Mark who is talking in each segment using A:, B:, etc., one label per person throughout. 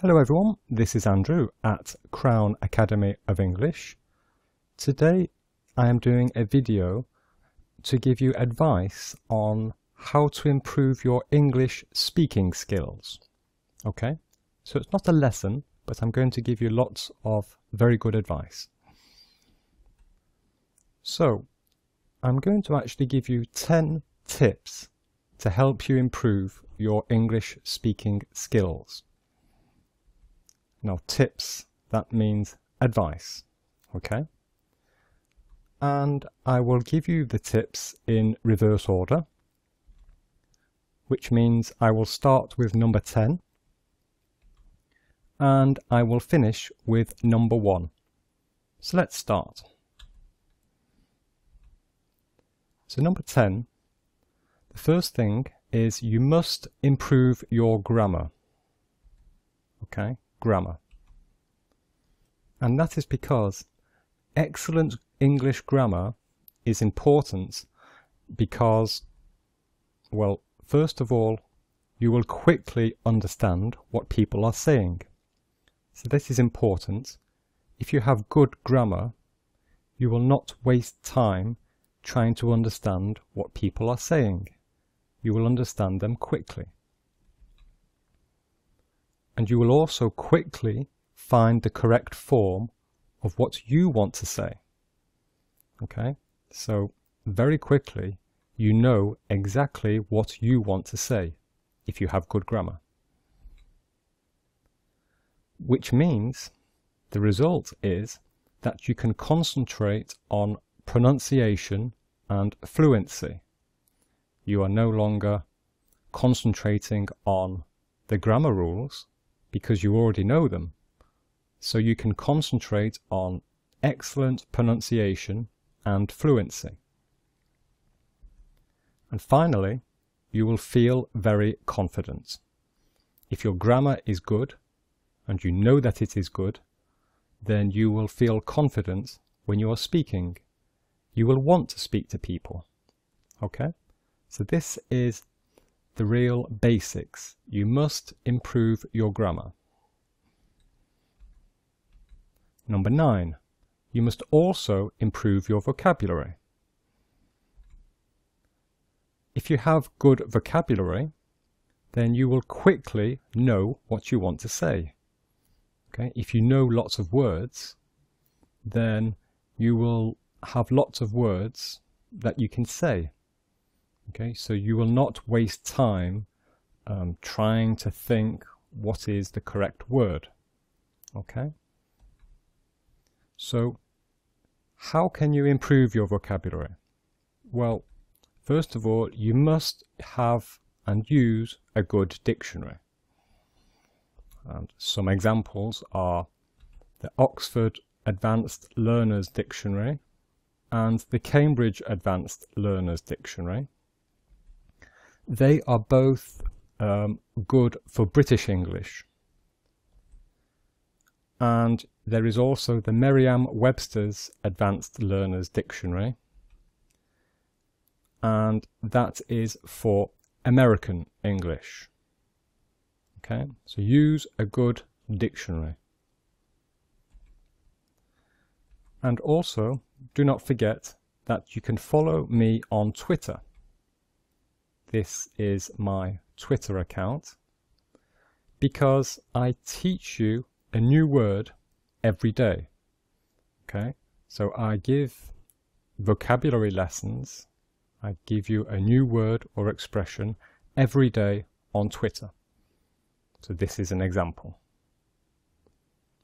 A: Hello everyone, this is Andrew at Crown Academy of English. Today I am doing a video to give you advice on how to improve your English speaking skills. Okay, so it's not a lesson, but I'm going to give you lots of very good advice. So I'm going to actually give you 10 tips to help you improve your English speaking skills. Now tips, that means advice, okay? And I will give you the tips in reverse order, which means I will start with number 10 and I will finish with number 1. So let's start. So number 10, the first thing is you must improve your grammar, okay? Grammar. And that is because excellent English grammar is important because, well, first of all, you will quickly understand what people are saying. So this is important. If you have good grammar, you will not waste time trying to understand what people are saying. You will understand them quickly. And you will also quickly find the correct form of what you want to say. Okay, so very quickly you know exactly what you want to say if you have good grammar. Which means the result is that you can concentrate on pronunciation and fluency. You are no longer concentrating on the grammar rules because you already know them. So you can concentrate on excellent pronunciation and fluency. And finally, you will feel very confident. If your grammar is good, and you know that it is good, then you will feel confident when you are speaking. You will want to speak to people. Okay? So this is the real basics. You must improve your grammar. Number 9, you must also improve your vocabulary. If you have good vocabulary, then you will quickly know what you want to say. Okay? If you know lots of words, then you will have lots of words that you can say. Okay, so you will not waste time trying to think what is the correct word. Okay, so how can you improve your vocabulary? Well, first of all, you must have and use a good dictionary. And some examples are the Oxford Advanced Learners Dictionary and the Cambridge Advanced Learners Dictionary. They are both good for British English. And there is also the Merriam-Webster's Advanced Learners Dictionary, and that is for American English. Okay, so use a good dictionary. And also, do not forget that you can follow me on Twitter. This is my Twitter account because I teach you a new word every day. Okay, so I give vocabulary lessons. I give you a new word or expression every day on Twitter. So this is an example.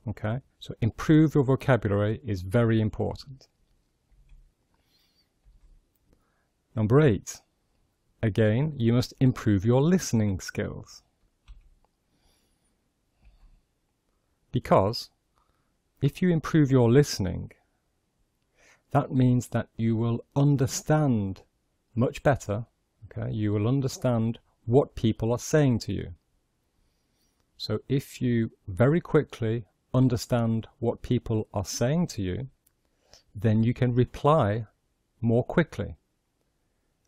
A: Okay, so improve your vocabulary is very important. Number 8. Again, you must improve your listening skills. Because if you improve your listening, that means that you will understand much better. Okay? You will understand what people are saying to you. So if you very quickly understand what people are saying to you, then you can reply more quickly.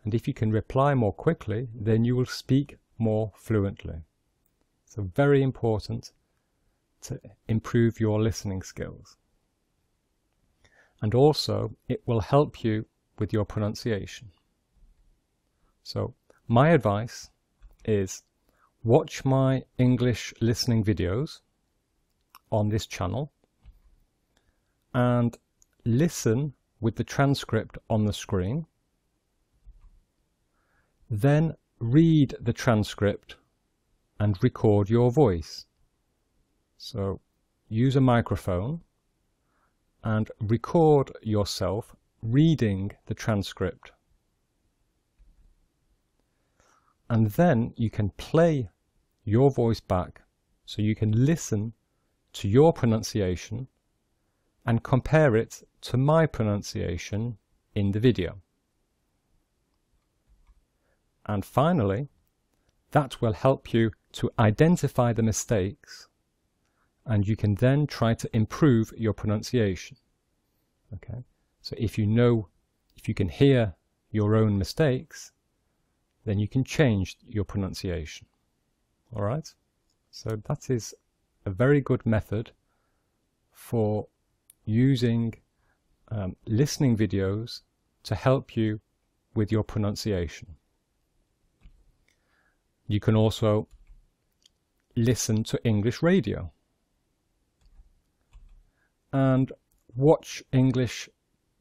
A: And if you can reply more quickly, then you will speak more fluently. So very important to improve your listening skills. And also, it will help you with your pronunciation. So, my advice is watch my English listening videos on this channel and listen with the transcript on the screen. Then read the transcript and record your voice. So use a microphone and record yourself reading the transcript. And then you can play your voice back so you can listen to your pronunciation and compare it to my pronunciation in the video. And finally, that will help you to identify the mistakes, and you can then try to improve your pronunciation. Okay, so if you can hear your own mistakes, then you can change your pronunciation. All right, so that is a very good method for using listening videos to help you with your pronunciation. You can also listen to English radio and watch English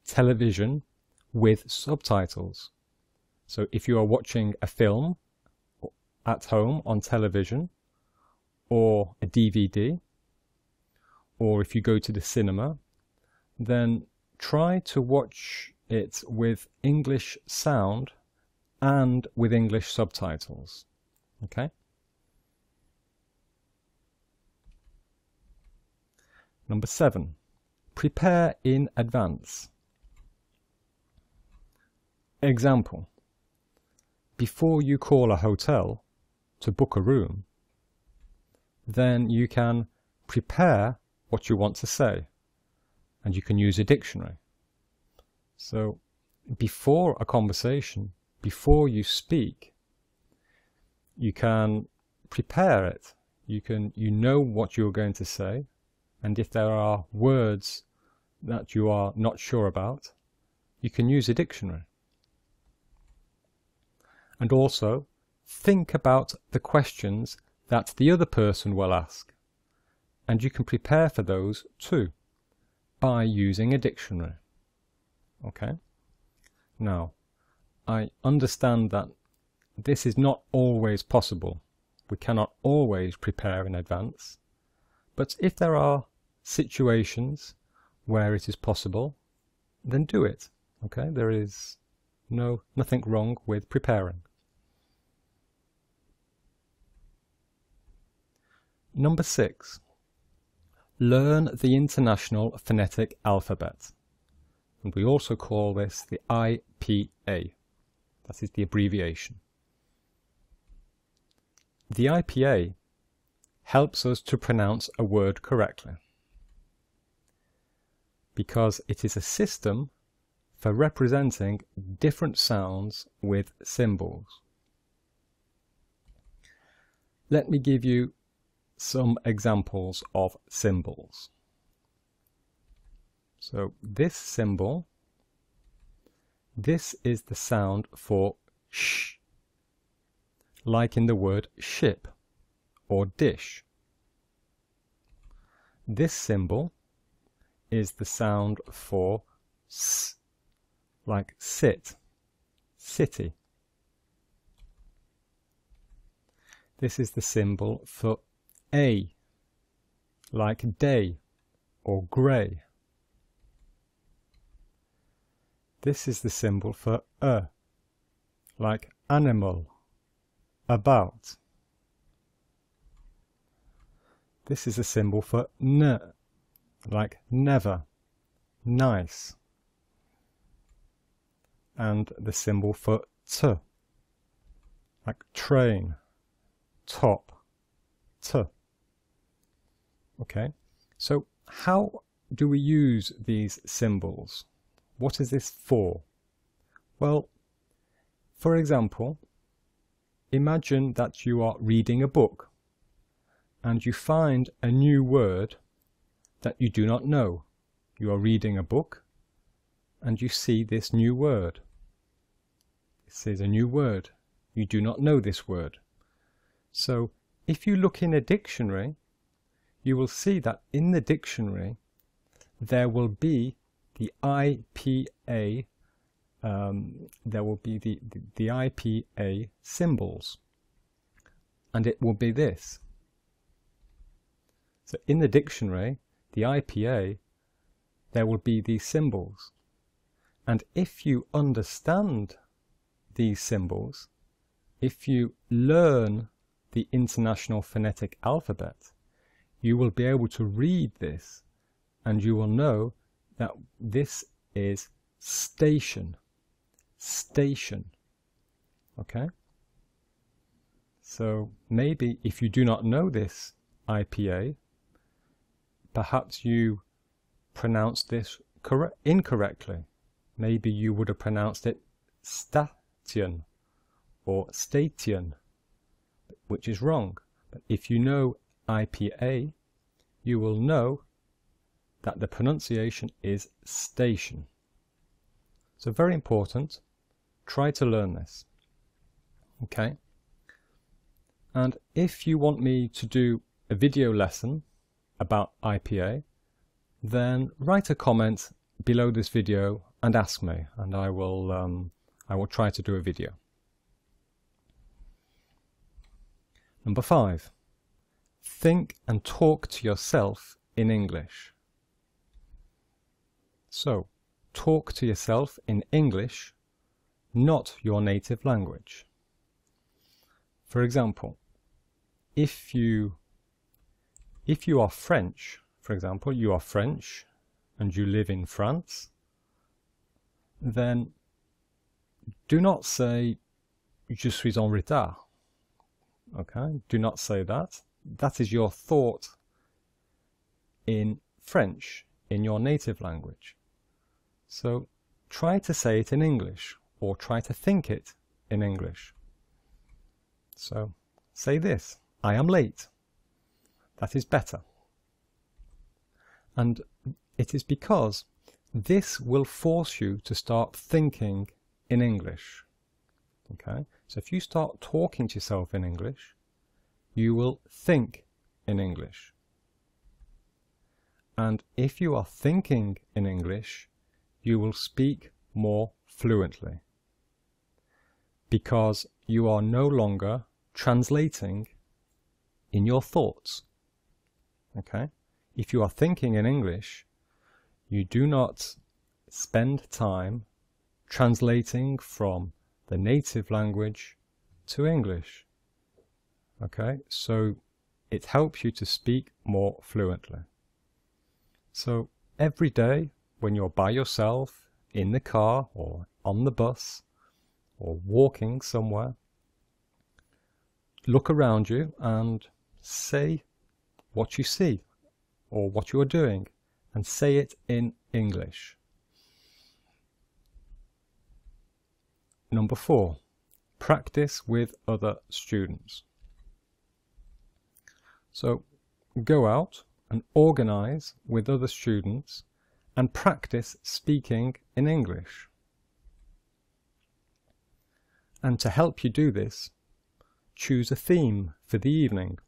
A: television with subtitles. So if you are watching a film at home on television, or a DVD, or if you go to the cinema, then try to watch it with English sound and with English subtitles. Okay? Number 7, prepare in advance. Example: before you call a hotel to book a room, then you can prepare what you want to say, and you can use a dictionary. So before a conversation, before you speak, you can prepare it. You know what you're going to say, and if there are words that you are not sure about, you can use a dictionary. And also think about the questions that the other person will ask, and you can prepare for those too by using a dictionary. Okay? Now, I understand that this is not always possible. We cannot always prepare in advance, but if there are situations where it is possible, then do it. Okay? There is nothing wrong with preparing. Number 6, learn the International Phonetic Alphabet. And we also call this the IPA. That is the abbreviation. The IPA helps us to pronounce a word correctly, because it is a system for representing different sounds with symbols. Let me give you some examples of symbols. So this symbol, this is the sound for sh, like in the word ship or dish. This symbol is the sound for s, like sit, city. This is the symbol for a, like day or grey. This is the symbol for like animal, about. This is a symbol for n, like never, nice. And the symbol for t, like train, top, t. Okay, so how do we use these symbols? What is this for? Well, for example, imagine that you are reading a book and you find a new word that you do not know. You are reading a book and you see this new word. This is a new word. You do not know this word. So if you look in a dictionary, you will see that in the dictionary there will be the IPA, there will be the IPA symbols, and it will be this. So in the dictionary, the IPA, there will be these symbols, and if you understand these symbols, if you learn the International Phonetic Alphabet, you will be able to read this, and you will know that this is station. Station. Okay? So maybe if you do not know this IPA, perhaps you pronounced this incorrectly. Maybe you would have pronounced it station or station, which is wrong. But if you know IPA, you will know that the pronunciation is station. So very important. Try to learn this. Okay? And if you want me to do a video lesson about IPA, then write a comment below this video and ask me, and I will try to do a video. Number 5. Think and talk to yourself in English. So, talk to yourself in English, not your native language. For example, if you are French, for example, you are French and you live in France, then do not say je suis en retard. Okay, do not say that. That is your thought in French, in your native language. So try to say it in English, or try to think it in English. So say this: I am late. That is better. And it is because this will force you to start thinking in English. Okay? So if you start talking to yourself in English, you will think in English. And if you are thinking in English, you will speak more fluently, because you are no longer translating in your thoughts. Okay? If you are thinking in English, you do not spend time translating from the native language to English. Okay? So it helps you to speak more fluently. So every day when you're by yourself in the car or on the bus or walking somewhere, look around you and say what you see or what you are doing, and say it in English. Number 4, practice with other students. So go out and organize with other students and practice speaking in English. And to help you do this, choose a theme for the evening.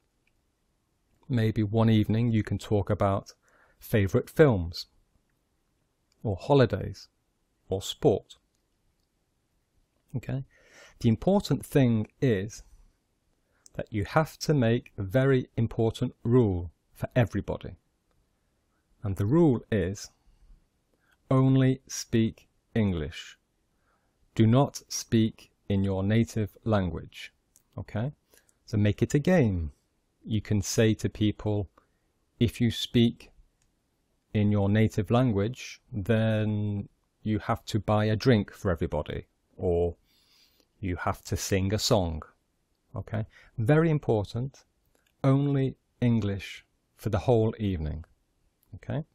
A: Maybe one evening you can talk about favorite films, or holidays, or sport. Okay? The important thing is that you have to make a very important rule for everybody. And the rule is only speak English. Do not speak in your native language. Okay? So make it a game. You can say to people, if you speak in your native language, then you have to buy a drink for everybody, or you have to sing a song. Okay? Very important. Only English for the whole evening. Okay?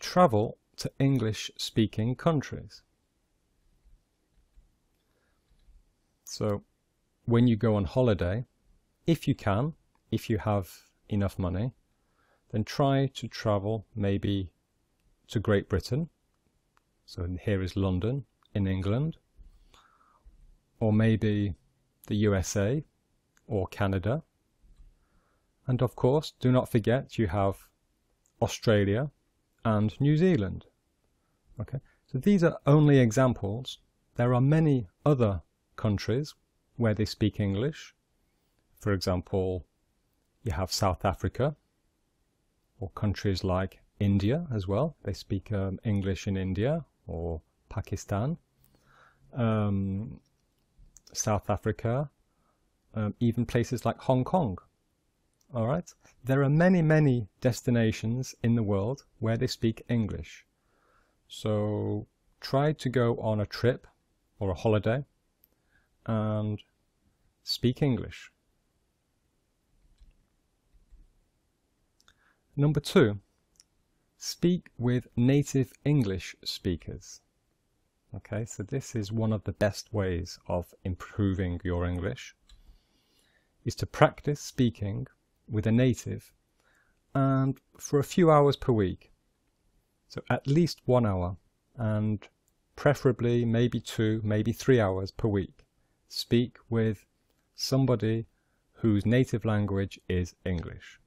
A: Travel to English-speaking countries. So when you go on holiday, if you can, if you have enough money, then try to travel maybe to Great Britain. So here is London in England, or maybe the USA or Canada. And of course, do not forget you have Australia and New Zealand. Okay, so these are only examples. There are many other countries where they speak English. For example, you have South Africa, or countries like India as well. They speak English in India or Pakistan, South Africa, even places like Hong Kong. All right, there are many destinations in the world where they speak English. So try to go on a trip or a holiday and speak English. Number 2, speak with native English speakers. Okay, so this is one of the best ways of improving your English, is to practice speaking with a native, and for a few hours per week. So at least 1 hour, and preferably maybe 2, maybe 3 hours per week. Speak with somebody whose native language is English.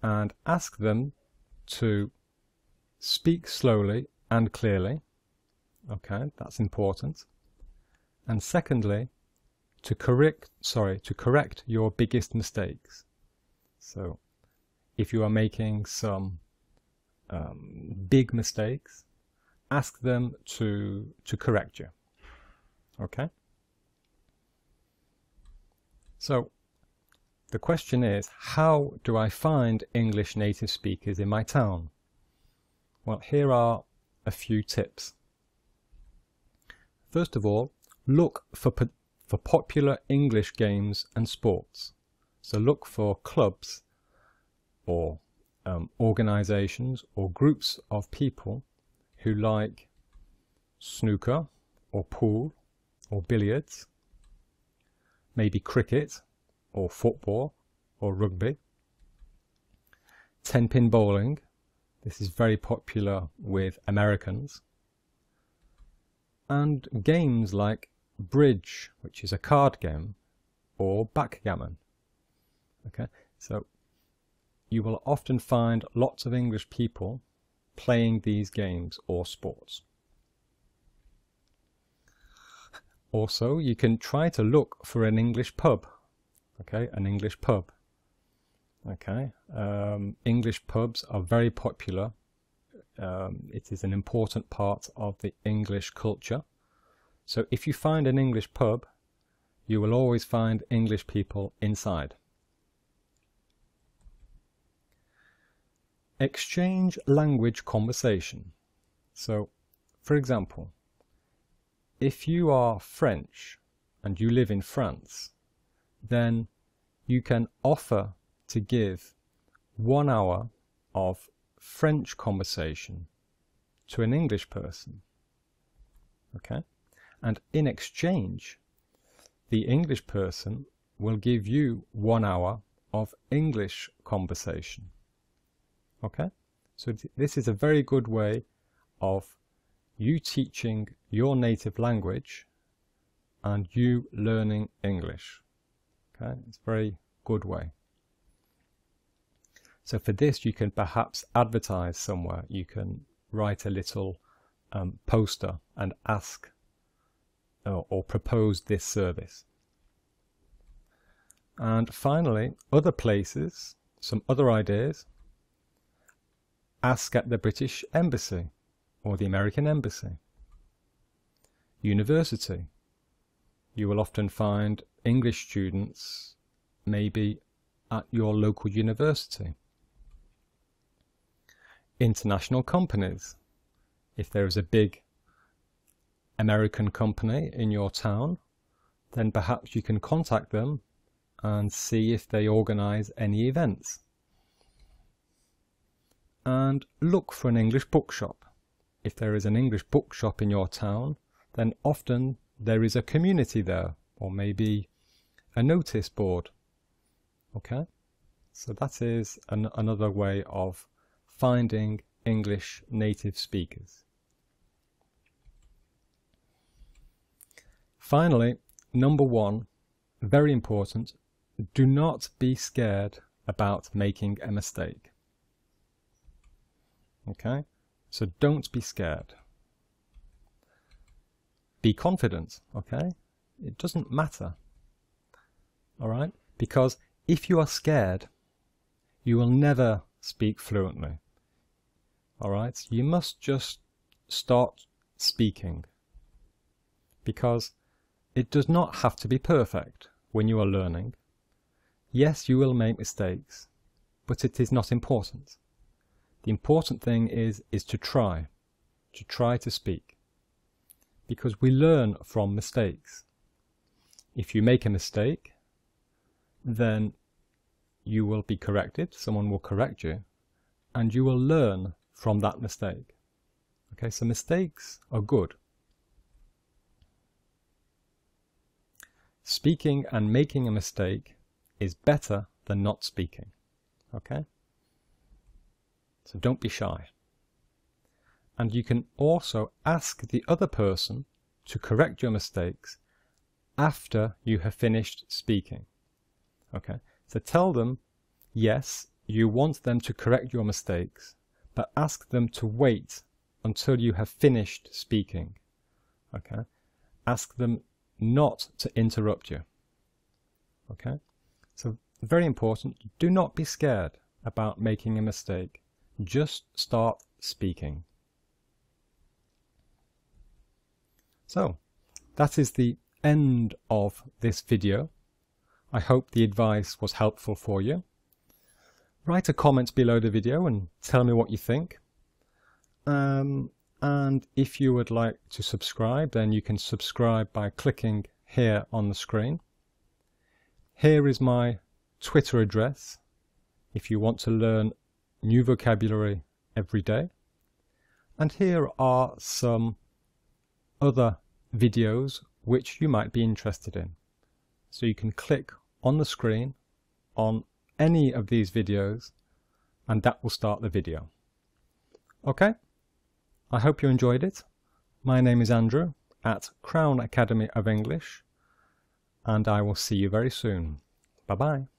A: And ask them to speak slowly and clearly. Okay, that's important. And secondly, to correct your biggest mistakes. So if you are making some big mistakes, ask them to correct you. Okay? So the question is, how do I find English native speakers in my town? Well, here are a few tips. First of all, look for popular English games and sports. So look for clubs or organizations or groups of people who like snooker or pool or billiards, maybe cricket or football or rugby, 10-pin bowling. This is very popular with Americans. And games like bridge, which is a card game, or backgammon. Okay, so you will often find lots of English people playing these games or sports. Also, you can try to look for an English pub. Okay, an English pub. Okay, English pubs are very popular. It is an important part of the English culture. So if you find an English pub, you will always find English people inside. Exchange language conversation. So, for example, if you are French and you live in France, then you can offer to give 1 hour of French conversation to an English person. Okay? And in exchange, the English person will give you 1 hour of English conversation. Okay? So this is a very good way of you teaching your native language and you learning English. Okay? It's a very good way. So for this, you can perhaps advertise somewhere. You can write a little poster and ask or propose this service. And finally, other places, some other ideas. Ask at the British Embassy or the American Embassy. University. You will often find English students maybe at your local university. International companies. If there is a big American company in your town, then perhaps you can contact them and see if they organize any events. And look for an English bookshop. If there is an English bookshop in your town, then often there is a community there, or maybe a notice board. Okay, so that is another way of finding English native speakers. Finally, number 1, very important, do not be scared about making a mistake. Okay, so don't be scared. Be confident, okay? It doesn't matter, all right? Because if you are scared, you will never speak fluently, all right? You must just start speaking, because it does not have to be perfect when you are learning. Yes, you will make mistakes, but it is not important. The important thing is to try to speak, because we learn from mistakes. If you make a mistake, then you will be corrected, someone will correct you, and you will learn from that mistake. Okay, so mistakes are good. Speaking and making a mistake is better than not speaking. Okay? So don't be shy. And you can also ask the other person to correct your mistakes after you have finished speaking. Okay? So tell them, yes, you want them to correct your mistakes, but ask them to wait until you have finished speaking. Okay? Ask them not to interrupt you. Okay? So very important, do not be scared about making a mistake. Just start speaking. So that is the end of this video. I hope the advice was helpful for you. Write a comment below the video and tell me what you think. And if you would like to subscribe, then you can subscribe by clicking here on the screen. Here is my Twitter address if you want to learn new vocabulary every day. And here are some other videos which you might be interested in. So you can click on the screen on any of these videos and that will start the video. Okay, I hope you enjoyed it. My name is Andrew at Crown Academy of English, and I will see you very soon. Bye bye.